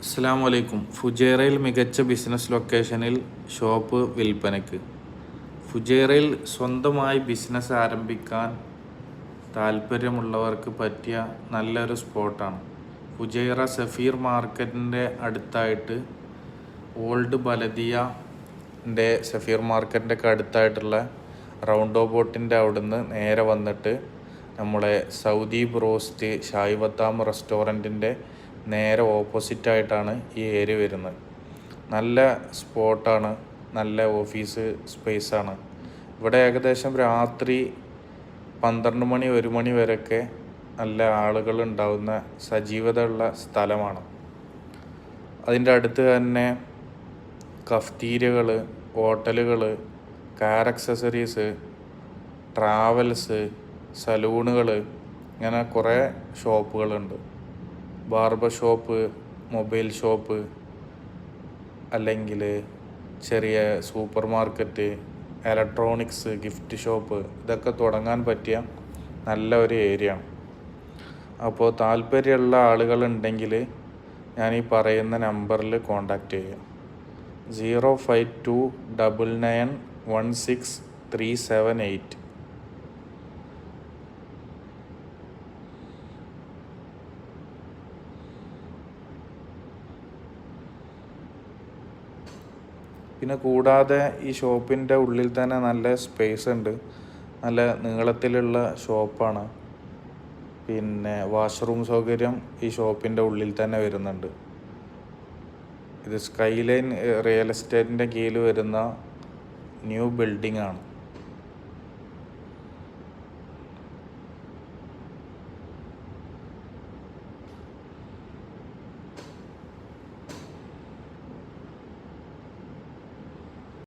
അസ്സലാമു അലൈക്കും. ഫുജൈറയിൽ മികച്ച ബിസിനസ് ലൊക്കേഷനിൽ ഷോപ്പ് വിൽപ്പനയ്ക്ക്. ഫുജൈറയിൽ സ്വന്തമായി ബിസിനസ് ആരംഭിക്കാൻ താല്പര്യമുള്ളവർക്ക് പറ്റിയ നല്ലൊരു സ്പോട്ടാണ്. ഫുജൈറ സഫീർ മാർക്കറ്റിൻ്റെ അടുത്തായിട്ട് ഓൾഡ് ബലദിയൻ്റെ സഫീർ മാർക്കറ്റിൻ്റെ ഒക്കെ അടുത്തായിട്ടുള്ള റൗണ്ട് ബോട്ടിൻ്റെ അവിടുന്ന് നേരെ വന്നിട്ട് നമ്മളെ സൗദി ബ്രോസ്റ്റ് ഷായി വത്താം റെസ്റ്റോറൻറ്റിൻ്റെ നേരെ ഓപ്പോസിറ്റായിട്ടാണ് ഈ ഏരിയ വരുന്നത്. നല്ല സ്പോട്ടാണ്, നല്ല ഓഫീസ് സ്പേസാണ്. ഇവിടെ ഏകദേശം രാത്രി 12 മണി 1 മണി വരെയൊക്കെ നല്ല ആളുകൾ ഉണ്ടാവുന്ന സജീവതയുള്ള സ്ഥലമാണ്. അതിൻ്റെ അടുത്ത് തന്നെ കഫ്തീരിയകൾ, ഹോട്ടലുകൾ, കാർ അക്സസറീസ്, ട്രാവൽസ്, സലൂണുകൾ, ഇങ്ങനെ കുറേ ഷോപ്പുകളുണ്ട്. ബാർബർ ഷോപ്പ്, മൊബൈൽ ഷോപ്പ്, അല്ലെങ്കിൽ ചെറിയ super market, electronics, gift shop, ഇതൊക്കെ തുടങ്ങാൻ പറ്റിയ നല്ല ഒരു ഏരിയ ആണ്. അപ്പോൾ താല്പര്യമുള്ള ആളുകളുണ്ടെങ്കിൽ ഞാൻ ഈ പറയുന്ന നമ്പറിൽ കോൺടാക്റ്റ് ചെയ്യുക. 0529916 പിന്നെ കൂടാതെ ഈ ഷോപ്പിൻ്റെ ഉള്ളിൽ തന്നെ നല്ല സ്പേസ് ഉണ്ട്. നല്ല നീളത്തിലുള്ള ഷോപ്പാണ്. പിന്നെ വാഷ്റൂം സൗകര്യം ഈ ഷോപ്പിൻ്റെ ഉള്ളിൽ തന്നെ വരുന്നുണ്ട്. ഇത് സ്കൈലൈൻ റിയൽ എസ്റ്റേറ്റിൻ്റെ കീഴിൽ വരുന്ന ന്യൂ ബിൽഡിംഗ് ആണ്.